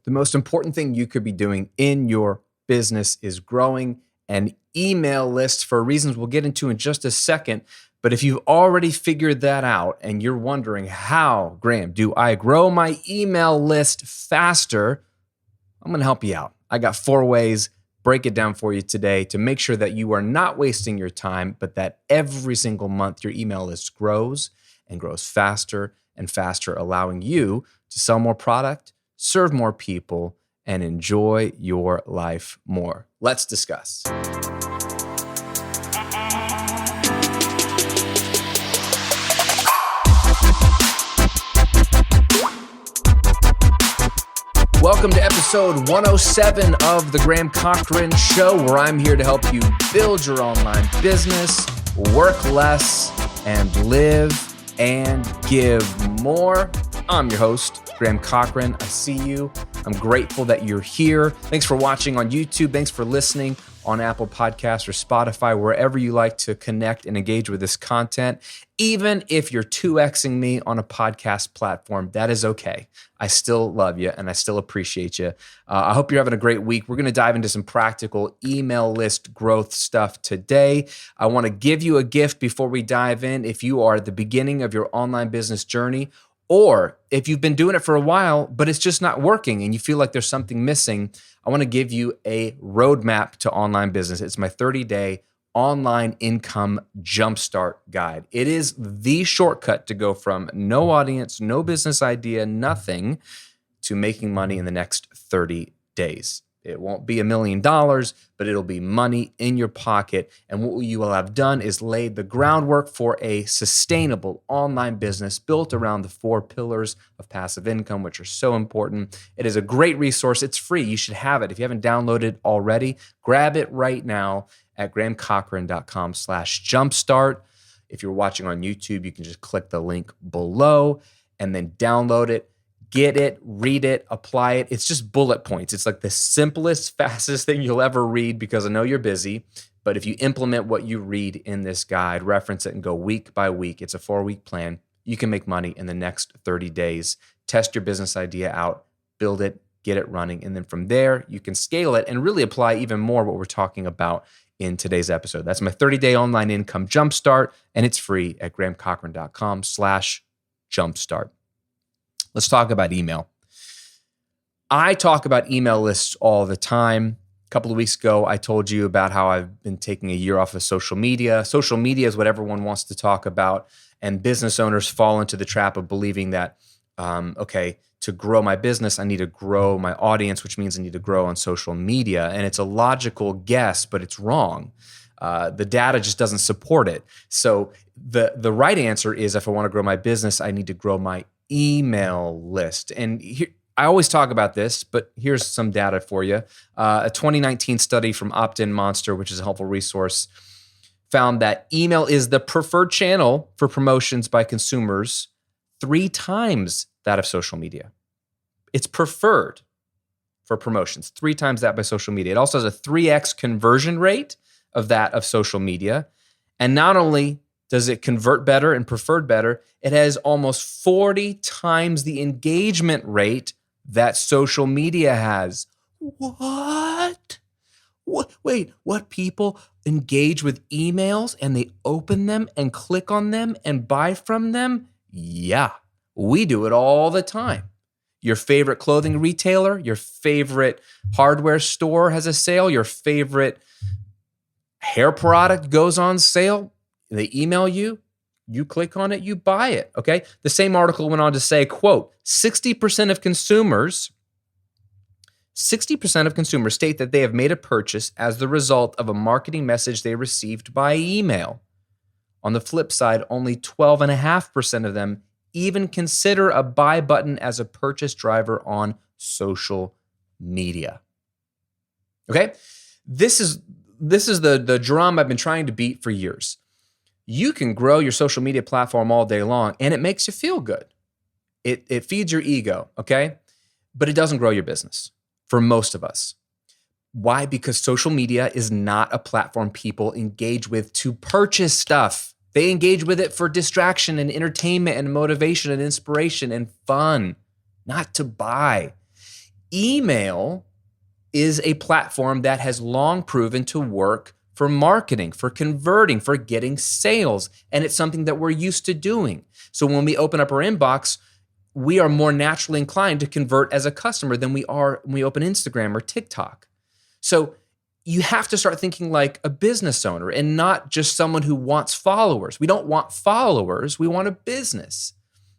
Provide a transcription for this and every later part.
The most important thing you could be doing in your business is growing an email list for reasons we'll get into in just a second. But if you've already figured that out and you're wondering, how, Graham, do I grow my email list faster? I'm going to help you out. I got 4 ways, break it down for you today to make sure that you are not wasting your time, but that every single month your email list grows and grows faster and faster, allowing you to sell more product, serve more people, and enjoy your life more. Let's discuss. Welcome to episode 107 of The Graham Cochran Show, where I'm here to help you build your online business, work less, and live and give more. I'm your host, Graham Cochran. I see you. I'm grateful that you're here. Thanks for watching on YouTube. Thanks for listening on Apple Podcasts or Spotify, wherever you like to connect and engage with this content. Even if you're 2Xing me on a podcast platform, that is okay. I still love you and I still appreciate you. I hope you're having a great week. We're going to dive into some practical email list growth stuff today. I want to give you a gift before we dive in. If you are at the beginning of your online business journey, or if you've been doing it for a while, but it's just not working and you feel like there's something missing, I want to give you a roadmap to online business. It's my 30-day online income jumpstart guide. It is the shortcut to go from no audience, no business idea, nothing, to making money in the next 30 days. It won't be $1 million, but it'll be money in your pocket. And what you will have done is laid the groundwork for a sustainable online business built around the 4 pillars of passive income, which are so important. It is a great resource. It's free. You should have it. If you haven't downloaded it already, grab it right now at grahamcochran.com/jumpstart. If you're watching on YouTube, you can just click the link below and then download it. Get it, read it, apply it. It's just bullet points. It's like the simplest, fastest thing you'll ever read because I know you're busy. But if you implement what you read in this guide, reference it and go week by week, it's a 4-week plan, you can make money in the next 30 days. Test your business idea out, build it, get it running. And then from there, you can scale it and really apply even more what we're talking about in today's episode. That's my 30-day online income jumpstart, and it's free at grahamcochran.com/jumpstart. Let's talk about email. I talk about email lists all the time. A couple of weeks ago, I told you about how I've been taking a year off of social media. Social media is what everyone wants to talk about, and business owners fall into the trap of believing that, to grow my business, I need to grow my audience, which means I need to grow on social media. And it's a logical guess, but it's wrong. The data just doesn't support it. So the right answer is, if I want to grow my business, I need to grow my email list. And here, I always talk about this, but here's some data for you. A 2019 study from Opt-in Monster, which is a helpful resource, found that email is the preferred channel for promotions by consumers 3 times that of social media. It's preferred for promotions, 3 times that by social media. It also has a 3x conversion rate of that of social media. And not only does it convert better and preferred better, it has almost 40 times the engagement rate that social media has. What? Wait, what? People engage with emails and they open them and click on them and buy from them? Yeah, we do it all the time. Your favorite clothing retailer, your favorite hardware store has a sale, your favorite hair product goes on sale. They email you, you click on it, you buy it, okay? The same article went on to say, quote, 60% of consumers state that they have made a purchase as the result of a marketing message they received by email. On the flip side, only 12.5% of them even consider a buy button as a purchase driver on social media. Okay? This is the drum I've been trying to beat for years. You can grow your social media platform all day long and it makes you feel good. It feeds your ego, okay? But it doesn't grow your business for most of us. Why? Because social media is not a platform people engage with to purchase stuff. They engage with it for distraction and entertainment and motivation and inspiration and fun, not to buy. Email is a platform that has long proven to work for marketing, for converting, for getting sales. And it's something that we're used to doing. So when we open up our inbox, we are more naturally inclined to convert as a customer than we are when we open Instagram or TikTok. So you have to start thinking like a business owner and not just someone who wants followers. We don't want followers, we want a business.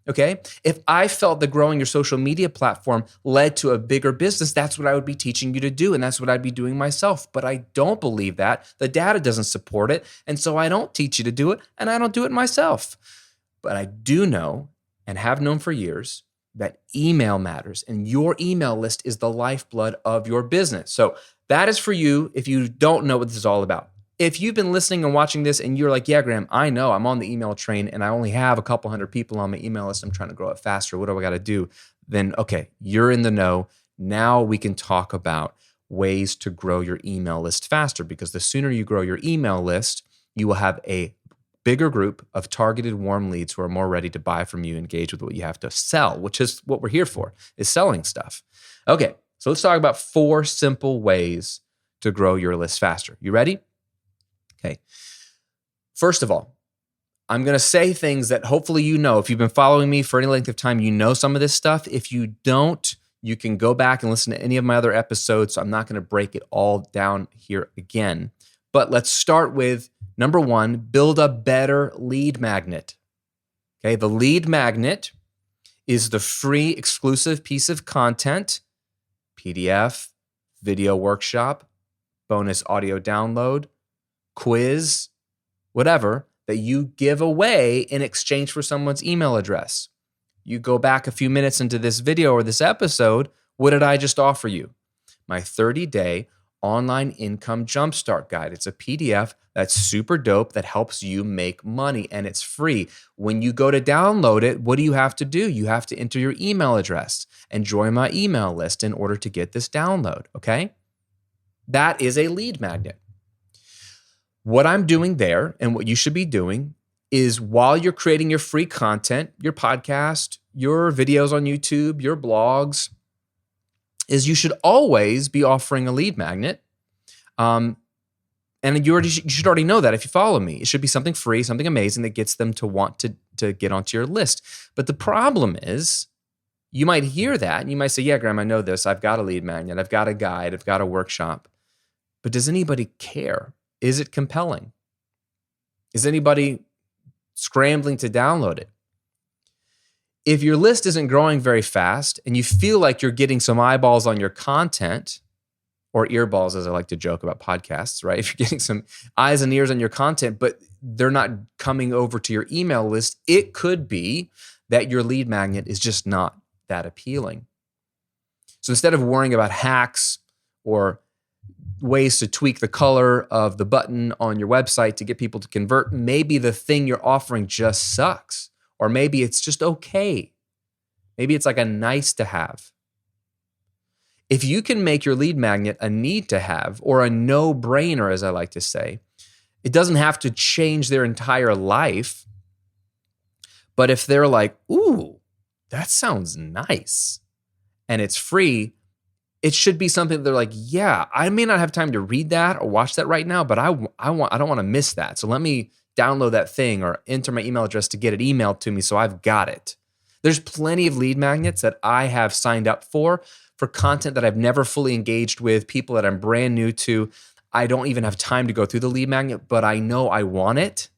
Okay? If I felt that growing your social media platform led to a bigger business, that's what I would be teaching you to do. And that's what I'd be doing myself. But I don't believe that. The data doesn't support it. And so I don't teach you to do it. And I don't do it myself. But I do know and have known for years that email matters. And your email list is the lifeblood of your business. So that is for you if you don't know what this is all about. If you've been listening and watching this and you're like, yeah, Graham, I know I'm on the email train and I only have a couple hundred people on my email list. I'm trying to grow it faster. What do I got to do? Then, okay, you're in the know. Now we can talk about ways to grow your email list faster, because the sooner you grow your email list, you will have a bigger group of targeted warm leads who are more ready to buy from you, engage with what you have to sell, which is what we're here for, is selling stuff. Okay, so let's talk about 4 simple ways to grow your list faster. You ready? Okay. First of all, I'm going to say things that hopefully you know. If you've been following me for any length of time, you know some of this stuff. If you don't, you can go back and listen to any of my other episodes. So I'm not going to break it all down here again. But let's start with number 1, build a better lead magnet. Okay, the lead magnet is the free exclusive piece of content, PDF, video workshop, bonus audio download, quiz, whatever, that you give away in exchange for someone's email address. You go back a few minutes into this video or this episode, what did I just offer you? My 30-day online income jumpstart guide. It's a PDF that's super dope that helps you make money, and it's free. When you go to download it, what do you have to do? You have to enter your email address and join my email list in order to get this download, okay? That is a lead magnet. What I'm doing there and what you should be doing is, while you're creating your free content, your podcast, your videos on YouTube, your blogs, is you should always be offering a lead magnet. And you should already know that if you follow me. It should be something free, something amazing that gets them to want to get onto your list. But the problem is, you might hear that and you might say, yeah, Graham, I know this. I've got a lead magnet. I've got a guide. I've got a workshop. But does anybody care? Is it compelling? Is anybody scrambling to download it? If your list isn't growing very fast and you feel like you're getting some eyeballs on your content, or earballs, as I like to joke about podcasts, right? If you're getting some eyes and ears on your content, but they're not coming over to your email list, it could be that your lead magnet is just not that appealing. So instead of worrying about hacks or ways to tweak the color of the button on your website to get people to convert, maybe the thing you're offering just sucks, or maybe it's just okay. Maybe it's like a nice to have. If you can make your lead magnet a need to have, or a no-brainer, as I like to say, it doesn't have to change their entire life. But if they're like, ooh, that sounds nice, and it's free, it should be something that they're like, yeah, I may not have time to read that or watch that right now, but I don't want to miss that. So let me download that thing or enter my email address to get it emailed to me so I've got it. There's plenty of lead magnets that I have signed up for content that I've never fully engaged with, people that I'm brand new to. I don't even have time to go through the lead magnet, but I know I want it.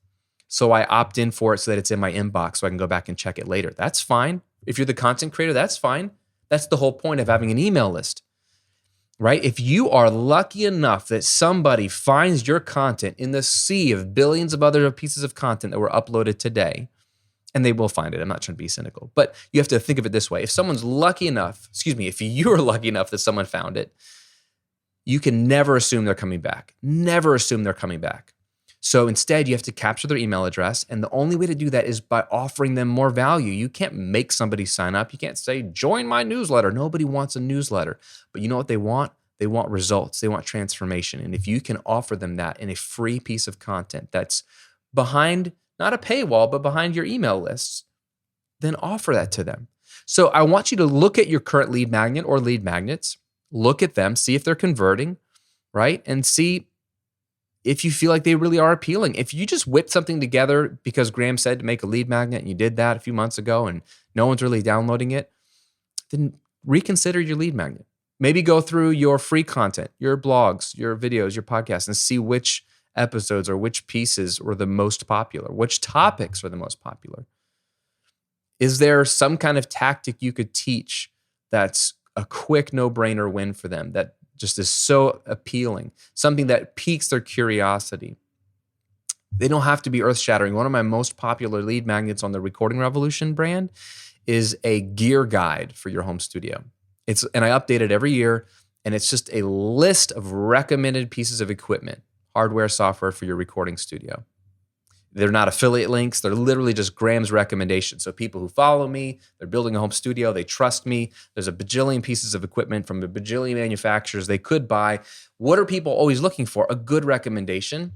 So I opt in for it so that it's in my inbox so I can go back and check it later. That's fine. If you're the content creator, that's fine. That's the whole point of having an email list, right? If you are lucky enough that somebody finds your content in the sea of billions of other pieces of content that were uploaded today, and they will find it. I'm not trying to be cynical, but you have to think of it this way. If someone's lucky enough, if you're lucky enough that someone found it, you can never assume they're coming back. Never assume they're coming back. So instead, you have to capture their email address. And the only way to do that is by offering them more value. You can't make somebody sign up. You can't say, join my newsletter. Nobody wants a newsletter. But you know what they want? They want results. They want transformation. And if you can offer them that in a free piece of content that's behind, not a paywall, but behind your email lists, then offer that to them. So I want you to look at your current lead magnet or lead magnets, look at them, see if they're converting, right? And see if you feel like they really are appealing. If you just whipped something together because Graham said to make a lead magnet and you did that a few months ago and no one's really downloading it, then reconsider your lead magnet. Maybe go through your free content, your blogs, your videos, your podcasts, and see which episodes or which pieces were the most popular, which topics are the most popular. Is there some kind of tactic you could teach that's a quick no-brainer win for them that just is so appealing, something that piques their curiosity? They don't have to be earth-shattering. One of my most popular lead magnets on the Recording Revolution brand is a gear guide for your home studio. And I update it every year, and it's just a list of recommended pieces of equipment, hardware, software for your recording studio. They're not affiliate links. They're literally just Graham's recommendations. So people who follow me, they're building a home studio, they trust me. There's a bajillion pieces of equipment from a bajillion manufacturers they could buy. What are people always looking for? A good recommendation.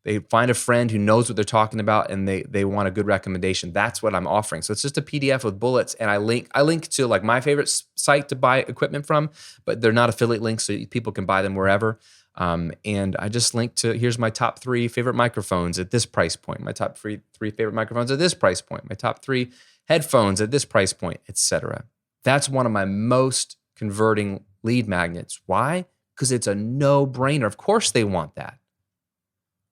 They find a friend who knows what they're talking about and they want a good recommendation. That's what I'm offering. So it's just a PDF with bullets, and I link to like my favorite site to buy equipment from, but they're not affiliate links, so people can buy them wherever. And I just link to, here's my top 3 favorite microphones at this price point, my top three favorite microphones at this price point, my top 3 headphones at this price point, etc. That's one of my most converting lead magnets. Why? Because it's a no-brainer. Of course they want that.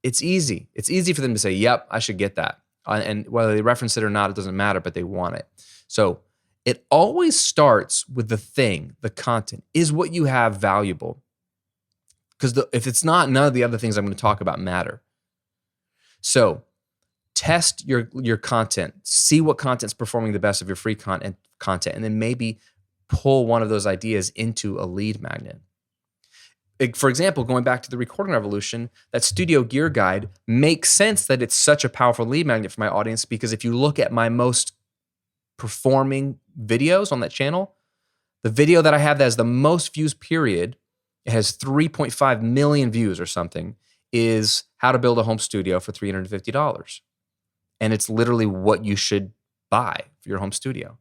It's easy. It's easy for them to say, yep, I should get that. And whether they reference it or not, it doesn't matter, but they want it. So it always starts with the thing, the content. Is what you have valuable? Because if it's not, none of the other things I'm going to talk about matter. So test your content. See what content's performing the best of your free content, and then maybe pull one of those ideas into a lead magnet. For example, going back to the Recording Revolution, that studio gear guide makes sense that it's such a powerful lead magnet for my audience, because if you look at my most performing videos on that channel, the video that I have that has the most views, period, it has 3.5 million views or something, is how to build a home studio for $350. And it's literally what you should buy for your home studio.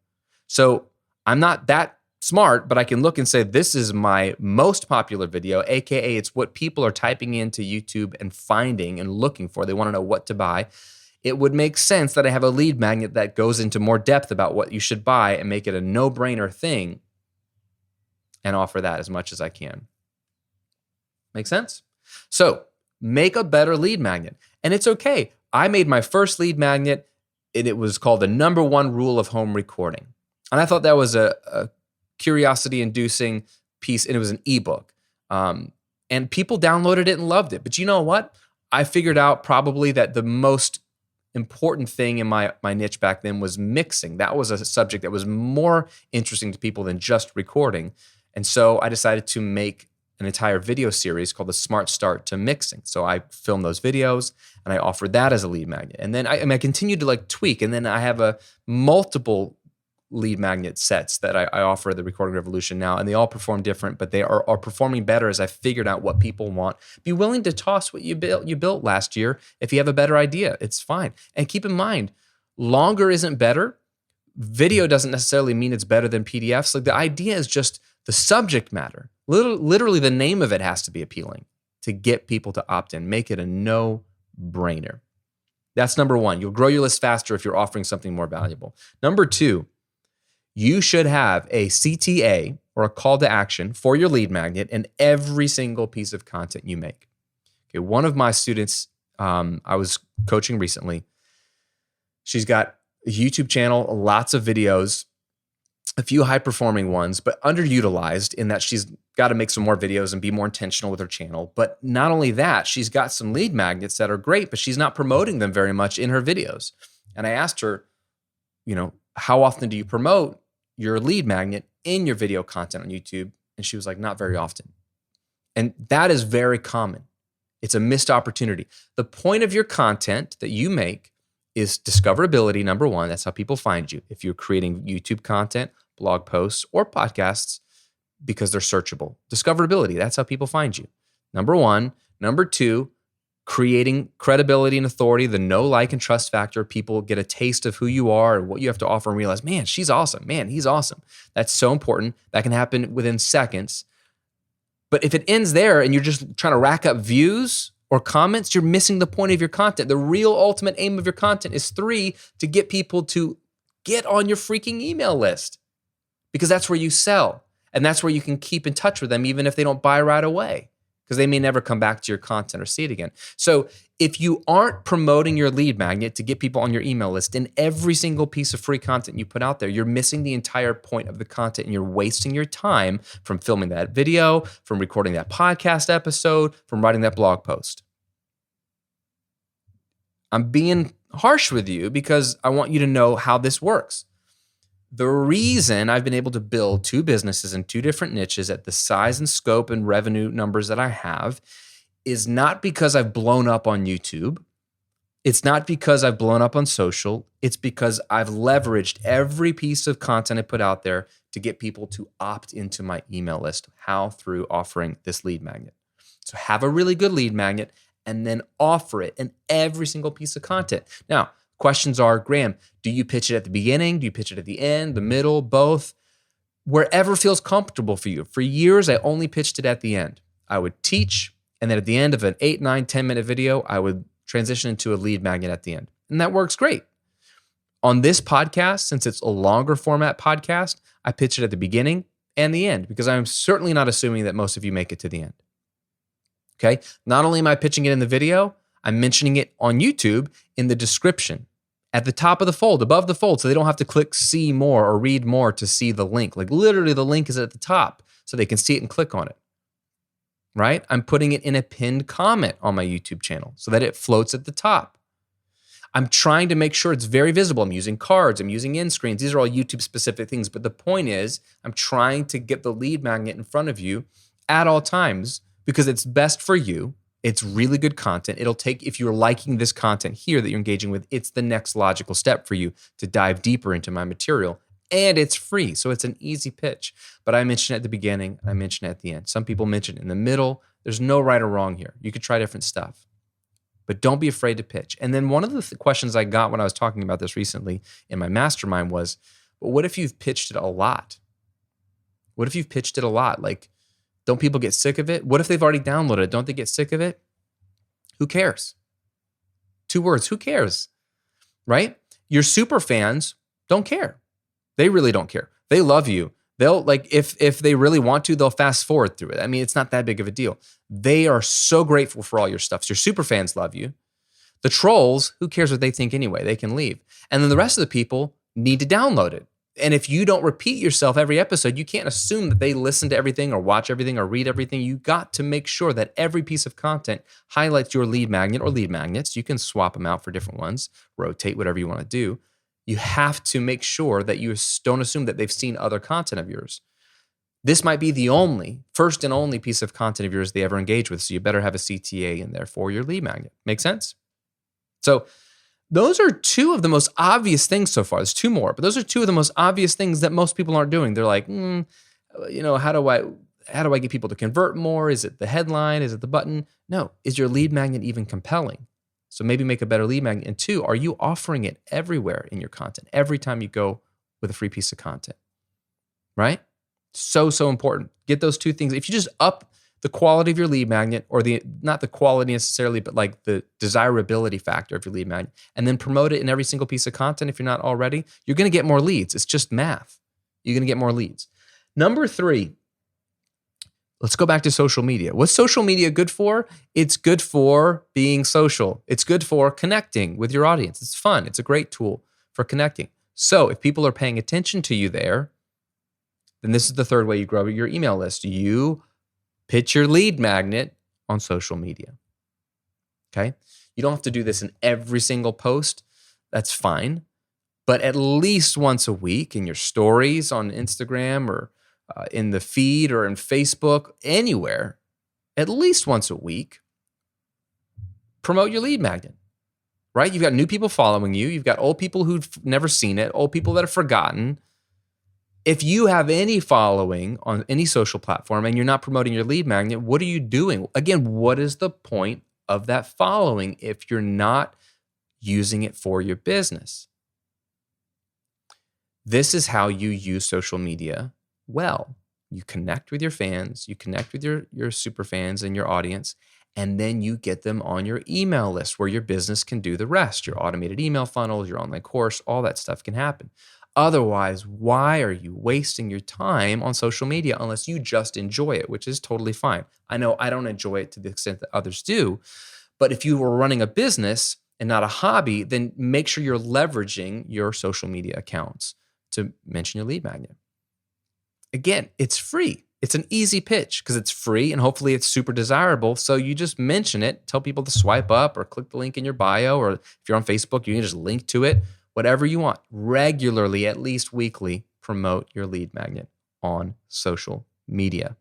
So I'm not that smart, but I can look and say, this is my most popular video, AKA it's what people are typing into YouTube and finding and looking for. They want to know what to buy. It would make sense that I have a lead magnet that goes into more depth about what you should buy and make it a no-brainer thing and offer that as much as I can. Make sense? So make a better lead magnet. And it's okay. I made my first lead magnet, and it was called the #1 rule of home recording. And I thought that was a curiosity-inducing piece, and it was an ebook. And people downloaded it and loved it. But you know what? I figured out probably that the most important thing in my niche back then was mixing. That was a subject that was more interesting to people than just recording. And so I decided to make an entire video series called The Smart Start to Mixing. So I filmed those videos and I offered that as a lead magnet. And then I continued to like tweak. And then I have a multiple lead magnet sets that I offer at the Recording Revolution now, and they all perform different, but they are performing better as I figured out what people want. Be willing to toss what you built last year if you have a better idea. It's fine. And keep in mind, longer isn't better. Video doesn't necessarily mean it's better than PDFs. Like the idea is just the subject matter. Literally the name of it has to be appealing to get people to opt in. Make it a no-brainer. That's #1. You'll grow your list faster if you're offering something more valuable. #2, you should have a CTA or a call to action for your lead magnet in every single piece of content you make. Okay, one of my students I was coaching recently, she's got a YouTube channel, lots of videos, a few high-performing ones, but underutilized in that she's got to make some more videos and be more intentional with her channel. But not only that, she's got some lead magnets that are great, but she's not promoting them very much in her videos. And I asked her, how often do you promote your lead magnet in your video content on YouTube? And she was like, not very often. And that is very common. It's a missed opportunity. The point of your content that you make is discoverability, #1. That's how people find you. If you're creating YouTube content, blog posts, or podcasts, because they're searchable. Discoverability, that's how people find you. #1. #2, creating credibility and authority, the know, like, and trust factor. People get a taste of who you are and what you have to offer and realize, man, she's awesome. Man, he's awesome. That's so important. That can happen within seconds. But if it ends there and you're just trying to rack up views or comments, you're missing the point of your content. The real ultimate aim of your content is 3, to get people to get on your freaking email list, because that's where you sell. And that's where you can keep in touch with them, even if they don't buy right away, because they may never come back to your content or see it again. So if you aren't promoting your lead magnet to get people on your email list in every single piece of free content you put out there, you're missing the entire point of the content, and you're wasting your time from filming that video, from recording that podcast episode, from writing that blog post. I'm being harsh with you because I want you to know how this works. The reason I've been able to build 2 businesses in 2 different niches at the size and scope and revenue numbers that I have is not because I've blown up on YouTube. It's not because I've blown up on social. It's because I've leveraged every piece of content I put out there to get people to opt into my email list. How? Through offering this lead magnet. So have a really good lead magnet and then offer it in every single piece of content. Now, questions are, Graham, do you pitch it at the beginning? Do you pitch it at the end, the middle, both? Wherever feels comfortable for you. For years, I only pitched it at the end. I would teach, and then at the end of an 8, 9, 10-minute video, I would transition into a lead magnet at the end. And that works great. On this podcast, since it's a longer format podcast, I pitch it at the beginning and the end, because I'm certainly not assuming that most of you make it to the end. Okay? Not only am I pitching it in the video, I'm mentioning it on YouTube in the description, at the top of the fold, above the fold, so they don't have to click see more or read more to see the link. Like literally the link is at the top so they can see it and click on it, right? I'm putting it in a pinned comment on my YouTube channel so that it floats at the top. I'm trying to make sure it's very visible. I'm using cards, I'm using end screens. These are all YouTube specific things, but the point is I'm trying to get the lead magnet in front of you at all times because it's best for you. It's really good content. It'll take, if you're liking this content here that you're engaging with, it's the next logical step for you to dive deeper into my material. And it's free, so it's an easy pitch. But I mention it at the beginning, and I mention it at the end. Some people mention it in the middle. There's no right or wrong here. You could try different stuff. But don't be afraid to pitch. And then one of the questions I got when I was talking about this recently in my mastermind was, well, what if you've pitched it a lot? What if you've pitched it a lot? Like, don't people get sick of it? What if they've already downloaded it? Don't they get sick of it? Who cares? 2 words, who cares? Right? Your super fans don't care. They really don't care. They love you. They'll, like, if they really want to, they'll fast forward through it. I mean, it's not that big of a deal. They are so grateful for all your stuff. So your super fans love you. The trolls, who cares what they think anyway? They can leave. And then the rest of the people need to download it. And if you don't repeat yourself every episode, you can't assume that they listen to everything or watch everything or read everything. You got to make sure that every piece of content highlights your lead magnet or lead magnets. You can swap them out for different ones, rotate, whatever you want to do. You have to make sure that you don't assume that they've seen other content of yours. This might be the first and only piece of content of yours they ever engage with. So you better have a CTA in there for your lead magnet. Make sense? So those are 2 of the most obvious things so far. There's 2 more, but those are 2 of the most obvious things that most people aren't doing. They're like, how do I get people to convert more? Is it the headline? Is it the button? No. Is your lead magnet even compelling? So maybe make a better lead magnet. And 2, are you offering it everywhere in your content? Every time you go with a free piece of content, right? So important. Get those 2 things. If you just up the quality of your lead magnet, or not the quality necessarily, but like the desirability factor of your lead magnet, and then promote it in every single piece of content if you're not already, you're going to get more leads. It's just math. You're going to get more leads. Number 3, let's go back to social media. What's social media good for? It's good for being social. It's good for connecting with your audience. It's fun. It's a great tool for connecting. So if people are paying attention to you there, then this is the 3rd way you grow your email list. You pitch your lead magnet on social media. Okay? You don't have to do this in every single post. That's fine. But at least once a week in your stories on Instagram or in the feed or in Facebook, anywhere, at least once a week, promote your lead magnet, right? You've got new people following you. You've got old people who've never seen it, old people that have forgotten. If you have any following on any social platform and you're not promoting your lead magnet, what are you doing? Again, what is the point of that following if you're not using it for your business. This is how you use social media well. You connect with your fans, you connect with your super fans and your audience, and then you get them on your email list where your business can do the rest. Your automated email funnels, your online course, all that stuff can happen. Otherwise, why are you wasting your time on social media unless you just enjoy it, which is totally fine. I know I don't enjoy it to the extent that others do, but if you were running a business and not a hobby, then make sure you're leveraging your social media accounts to mention your lead magnet. Again, it's free. It's an easy pitch because it's free and hopefully it's super desirable. So you just mention it, tell people to swipe up or click the link in your bio, or if you're on Facebook, you can just link to it, whatever you want. Regularly, at least weekly, promote your lead magnet on social media.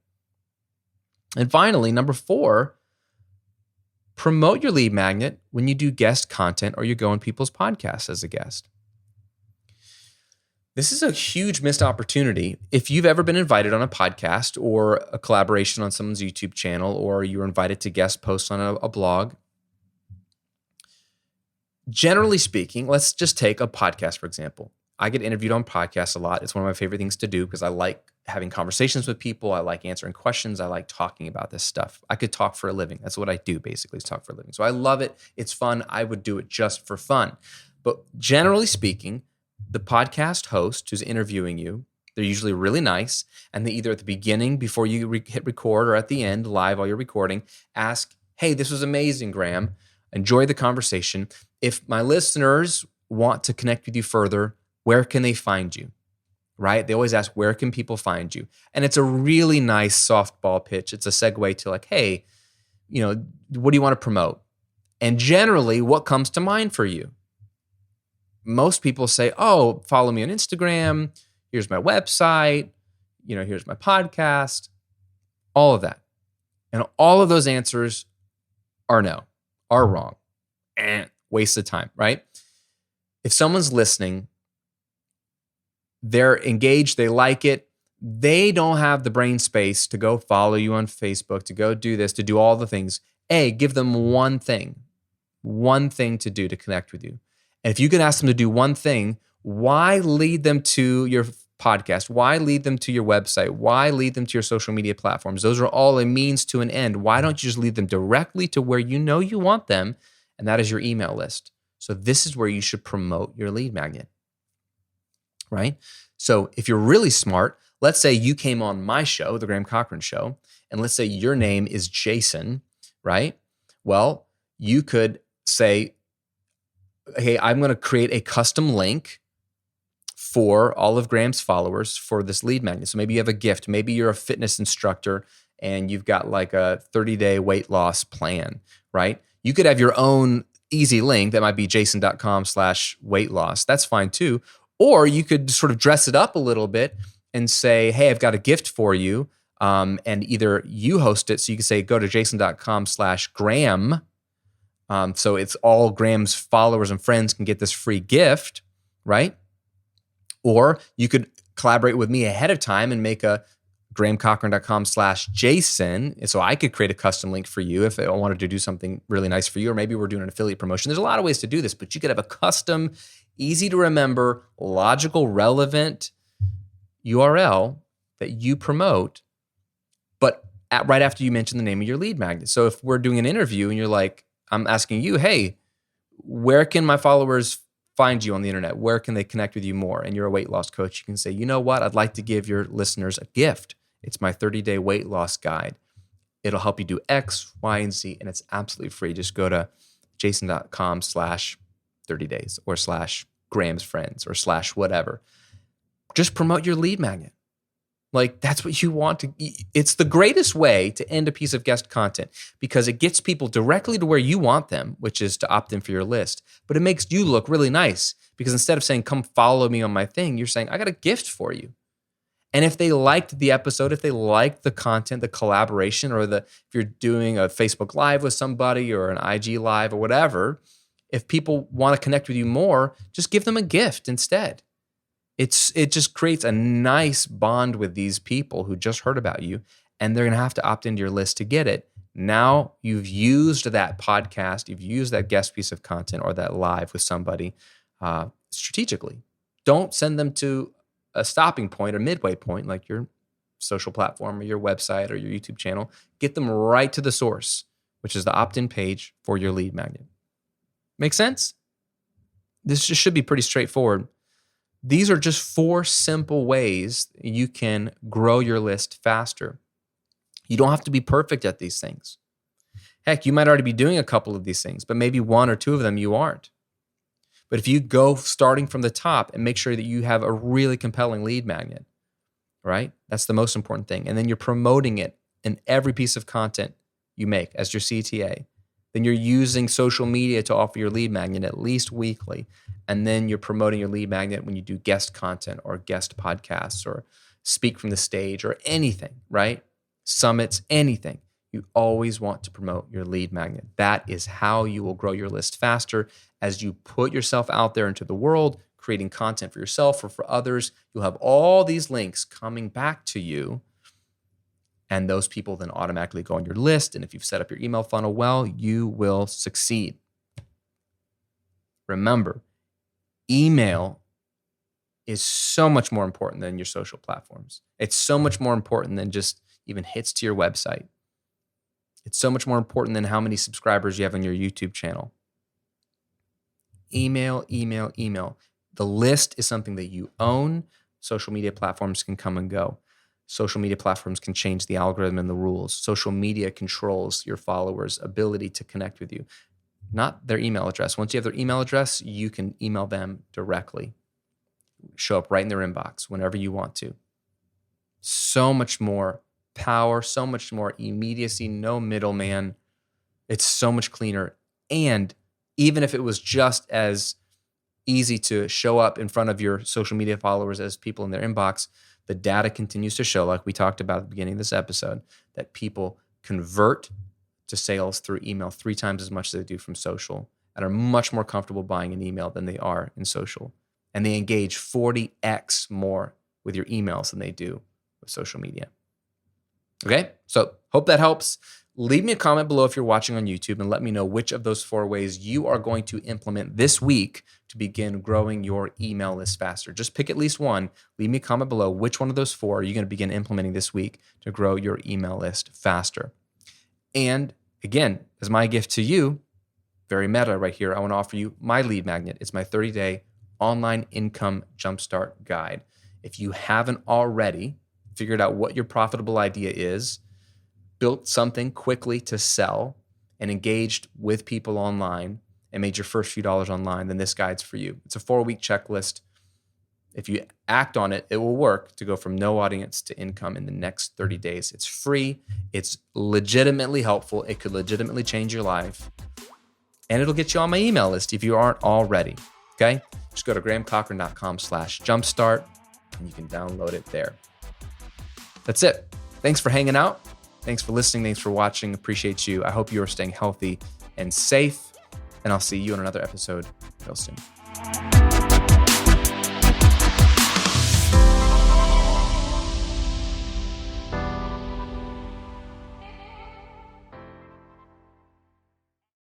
And finally, number 4, promote your lead magnet when you do guest content or you go on people's podcasts as a guest. This is a huge missed opportunity. If you've ever been invited on a podcast or a collaboration on someone's YouTube channel, or you were invited to guest post on a blog, generally speaking, let's just take a podcast, for example. I get interviewed on podcasts a lot. It's one of my favorite things to do because I like having conversations with people. I like answering questions. I like talking about this stuff. I could talk for a living. That's what I do, basically, is talk for a living. So I love it. It's fun. I would do it just for fun. But generally speaking, the podcast host who's interviewing you, they're usually really nice, and they either at the beginning before you hit record or at the end live while you're recording, ask, hey, this was amazing, Graham. Enjoy the conversation. If my listeners want to connect with you further, where can they find you? Right? They always ask, where can people find you? And it's a really nice softball pitch. It's a segue to like, hey, what do you want to promote? And generally, what comes to mind for you? Most people say, oh, follow me on Instagram. Here's my website. Here's my podcast. All of that. And all of those answers are no, are wrong. Waste of time, right? If someone's listening, they're engaged, they like it, they don't have the brain space to go follow you on Facebook, to go do this, to do all the things. Give them one thing to do to connect with you. And if you can ask them to do one thing, why lead them to your podcast? Why lead them to your website? Why lead them to your social media platforms? Those are all a means to an end. Why don't you just lead them directly to where you know you want them? And that is your email list. So this is where you should promote your lead magnet, right? So if you're really smart, let's say you came on my show, The Graham Cochran Show, and let's say your name is Jason, right? Well, you could say, hey, I'm going to create a custom link for all of Graham's followers for this lead magnet. So maybe you have a gift. Maybe you're a fitness instructor and you've got like a 30-day weight loss plan, right? You could have your own easy link that might be jason.com/weight loss. That's fine too. Or you could sort of dress it up a little bit and say, hey, I've got a gift for you. And either you host it. So you can say, go to jason.com/Graham. So it's all Graham's followers and friends can get this free gift, right? Or you could collaborate with me ahead of time and make a grahamcochran.com/Jason. So I could create a custom link for you if I wanted to do something really nice for you, or maybe we're doing an affiliate promotion. There's a lot of ways to do this, but you could have a custom, easy to remember, logical, relevant URL that you promote, but right after you mention the name of your lead magnet. So if we're doing an interview and you're like, I'm asking you, hey, where can my followers find you on the internet? Where can they connect with you more? And you're a weight loss coach. You can say, you know what? I'd like to give your listeners a gift. It's my 30-day weight loss guide. It'll help you do X, Y, and Z, and it's absolutely free. Just go to jason.com/30days or /Graham's friends or /whatever. Just promote your lead magnet. Like that's what you want to, it's the greatest way to end a piece of guest content because it gets people directly to where you want them, which is to opt in for your list. But it makes you look really nice because instead of saying, come follow me on my thing, you're saying, I got a gift for you. And if they liked the episode, if they liked the content, the collaboration, or if you're doing a Facebook Live with somebody or an IG Live or whatever, if people want to connect with you more, just give them a gift instead. It just creates a nice bond with these people who just heard about you, and they're going to have to opt into your list to get it. Now you've used that podcast, you've used that guest piece of content or that live with somebody strategically. Don't send them to a stopping point or midway point like your social platform or your website or your YouTube channel. Get them right to the source, which is the opt-in page for your lead magnet. Make sense? This just should be pretty straightforward. These are just 4 simple ways you can grow your list faster. You don't have to be perfect at these things. Heck, you might already be doing a couple of these things, but maybe 1 or 2 of them you aren't. But if you go starting from the top and make sure that you have a really compelling lead magnet, right? That's the most important thing. And then you're promoting it in every piece of content you make as your CTA. Then you're using social media to offer your lead magnet at least weekly. And then you're promoting your lead magnet when you do guest content or guest podcasts or speak from the stage or anything, right? Summits, anything. You always want to promote your lead magnet. That is how you will grow your list faster as you put yourself out there into the world, creating content for yourself or for others. You'll have all these links coming back to you, and those people then automatically go on your list. And if you've set up your email funnel well, you will succeed. Remember, email is so much more important than your social platforms. It's so much more important than just even hits to your website. It's so much more important than how many subscribers you have on your YouTube channel. Email, email, email. The list is something that you own. Social media platforms can come and go. Social media platforms can change the algorithm and the rules. Social media controls your followers' ability to connect with you, not their email address. Once you have their email address, you can email them directly. Show up right in their inbox whenever you want to. So much more power, so much more immediacy, no middleman. It's so much cleaner. And even if it was just as easy to show up in front of your social media followers as people in their inbox, the data continues to show, like we talked about at the beginning of this episode, that people convert to sales through email 3 times as much as they do from social and are much more comfortable buying an email than they are in social. And they engage 40x more with your emails than they do with social media. Okay, so hope that helps. Leave me a comment below if you're watching on YouTube and let me know which of those 4 ways you are going to implement this week to begin growing your email list faster. Just pick at least one. Leave me a comment below which one of those 4 are you going to begin implementing this week to grow your email list faster. And again, as my gift to you, very meta right here, I want to offer you my lead magnet. It's my 30-day online income jumpstart guide. If you haven't already figured out what your profitable idea is, built something quickly to sell, and engaged with people online and made your first few dollars online, then this guide's for you. It's a 4-week checklist. If you act on it, it will work to go from no audience to income in the next 30 days. It's free. It's legitimately helpful. It could legitimately change your life. And it'll get you on my email list if you aren't already. Okay? Just go to grahamcochrane.com/jumpstart and you can download it there. That's it. Thanks for hanging out. Thanks for listening. Thanks for watching. Appreciate you. I hope you are staying healthy and safe. And I'll see you on another episode real soon.